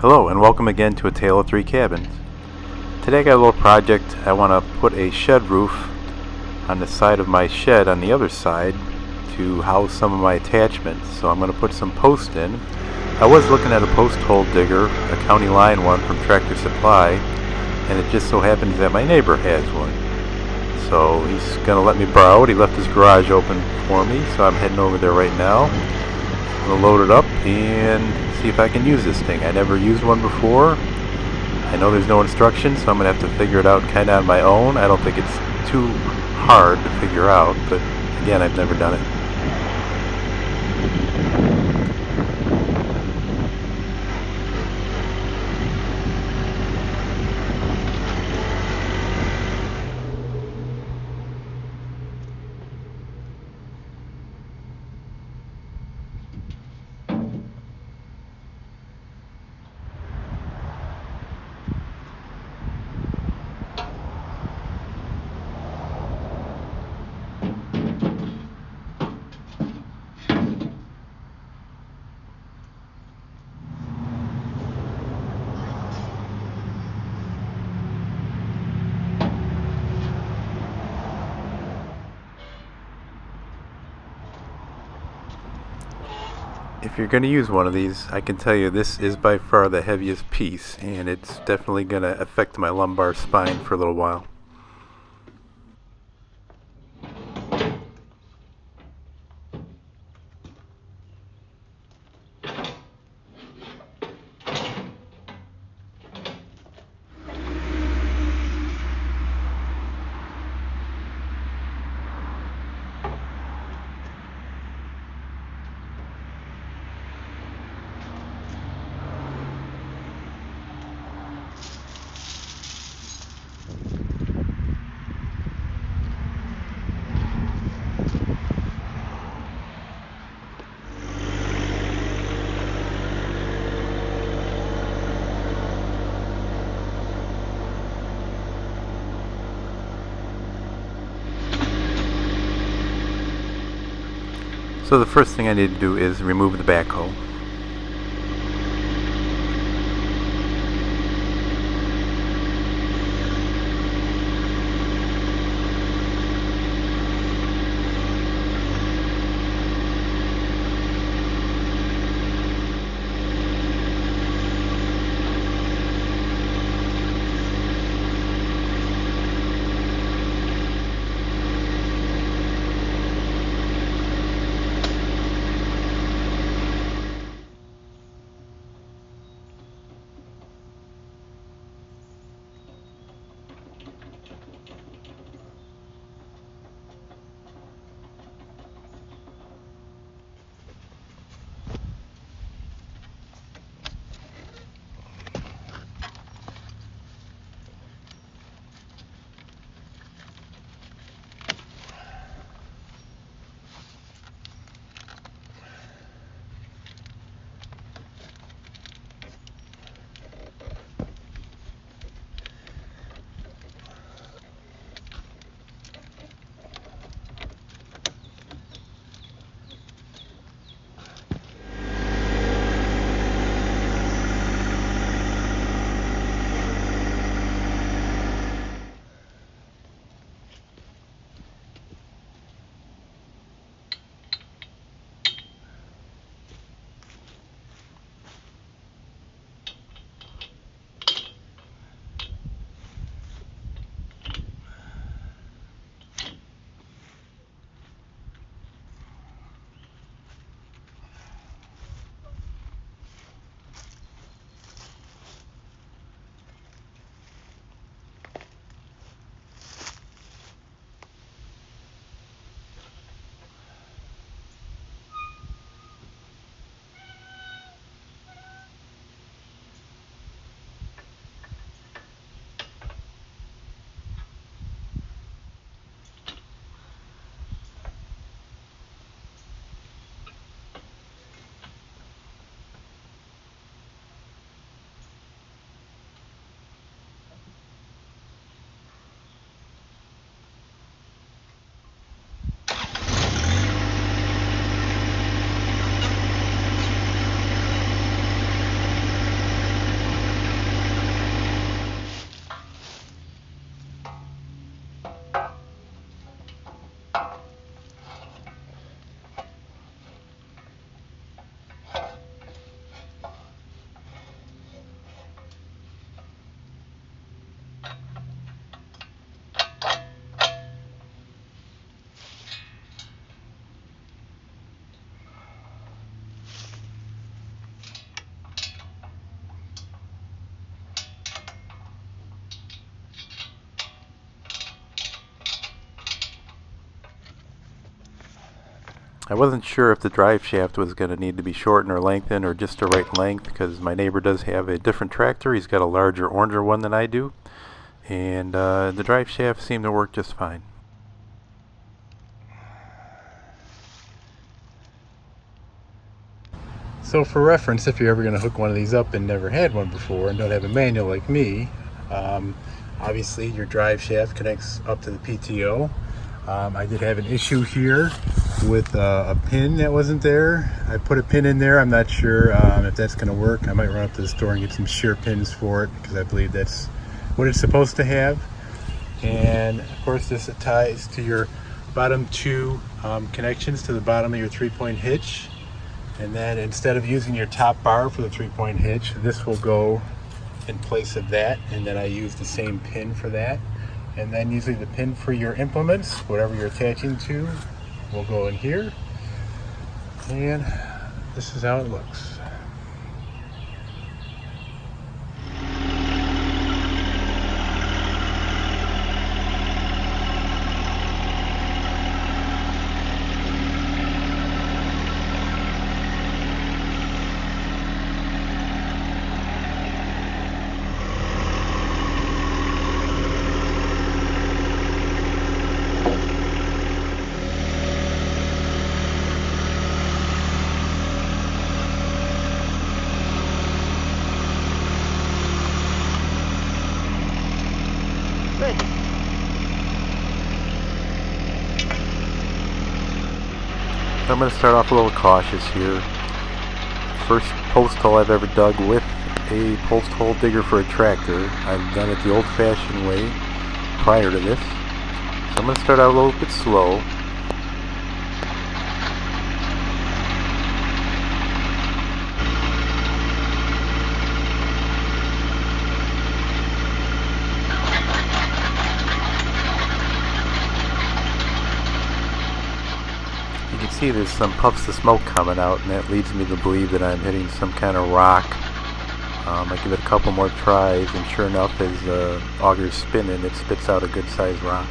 Hello and welcome again to A Tale of Three Cabins. Today I got a little project. I want to put a shed roof on the side of my shed on the other side to house some of my attachments. So I'm going to put some posts in. I was looking at a post hole digger, a Countyline one from Tractor Supply, and it just so happens that my neighbor has one. So he's going to let me borrow it. He left his garage open for me, so I'm heading over there right now. I'm going to load it up and see if I can use this thing. I never used one before. I know there's no instructions, so I'm going to have to figure it out kind of on my own. I don't think it's too hard to figure out, but again, I've never done it. If you're going to use one of these, I can tell you this is by far the heaviest piece, and it's definitely going to affect my lumbar spine for a little while. So the first thing I need to do is remove the backhoe. I wasn't sure if the drive shaft was going to need to be shortened or lengthened or just the right length, because my neighbor does have a different tractor. He's got a larger, oranger one than I do, and the drive shaft seemed to work just fine. So for reference, if you're ever going to hook one of these up and never had one before and don't have a manual like me, obviously your drive shaft connects up to the PTO. I did have an issue here with a pin that wasn't there. I put a pin in there. I'm not sure if that's going to work. I might run up to the store and get some shear pins for it, because I believe that's what it's supposed to have. And of course this ties to your bottom two connections to the bottom of your 3-point hitch. And then instead of using your top bar for the 3-point hitch, this will go in place of that, and then I use the same pin for that. And then usually the pin for your implements, whatever you're attaching to, will go in here. And this is how it looks. So I'm going to start off a little cautious here. First post hole I've ever dug with a post hole digger for a tractor. I've done it the old-fashioned way prior to this. So I'm going to start out a little bit slow. You can see there's some puffs of smoke coming out, and that leads me to believe that I'm hitting some kind of rock. I give it a couple more tries, and sure enough, as the auger's spinning, it spits out a good sized rock.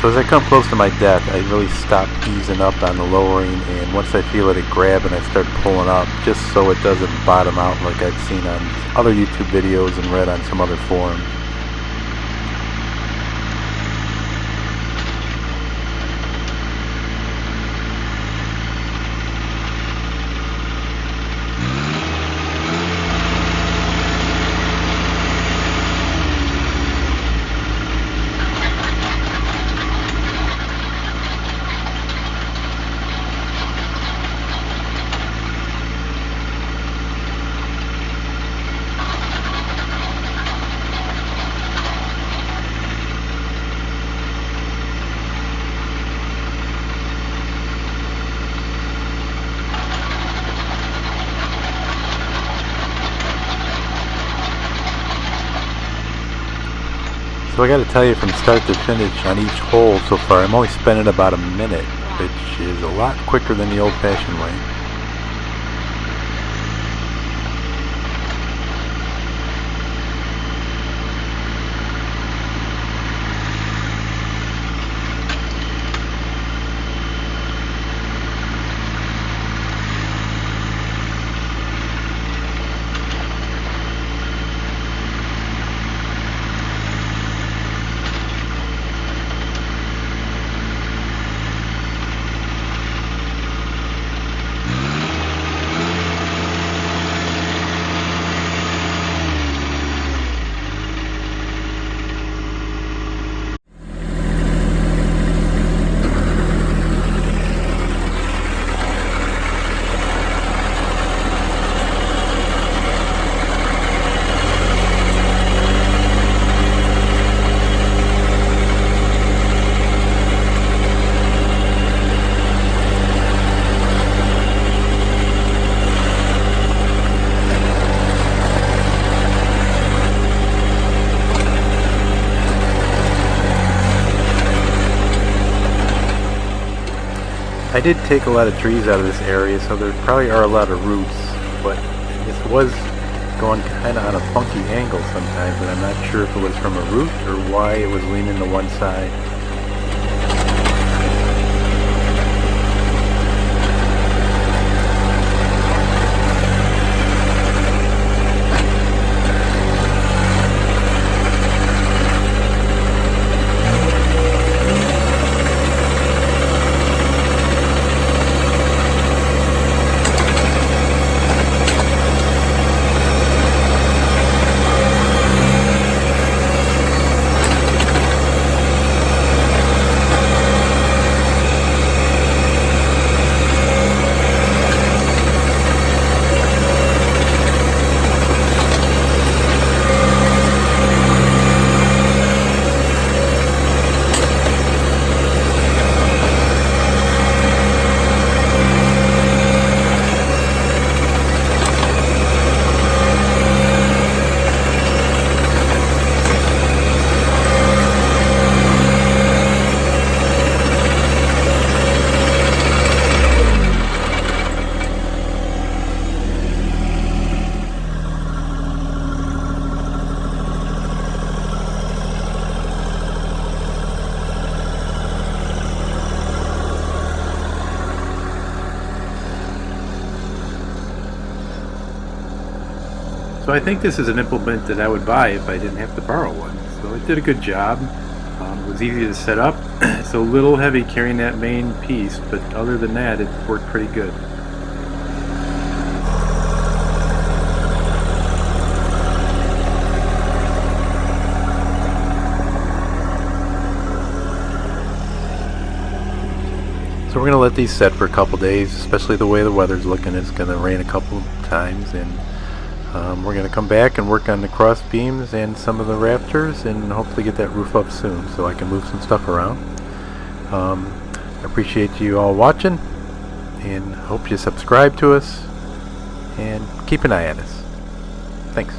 So as I come close to my depth, I really stop easing up on the lowering, and once I feel it grabbing, I start pulling up, just so it doesn't bottom out like I've seen on other YouTube videos and read on some other forums. So I gotta tell you, from start to finish on each hole so far, I'm only spending about a minute, which is a lot quicker than the old-fashioned way. did take a lot of trees out of this area, so there probably are a lot of roots, but this was going kind of on a funky angle sometimes, and I'm not sure if it was from a root or why it was leaning to one side. So I think this is an implement that I would buy if I didn't have to borrow one. So it did a good job. It was easy to set up. It's a little heavy carrying that main piece, but other than that, it worked pretty good. So we're going to let these set for a couple days, especially the way the weather's looking. It's going to rain a couple times, and we're going to come back and work on the cross beams and some of the rafters and hopefully get that roof up soon so I can move some stuff around. I appreciate you all watching, and hope you subscribe to us and keep an eye on us. Thanks.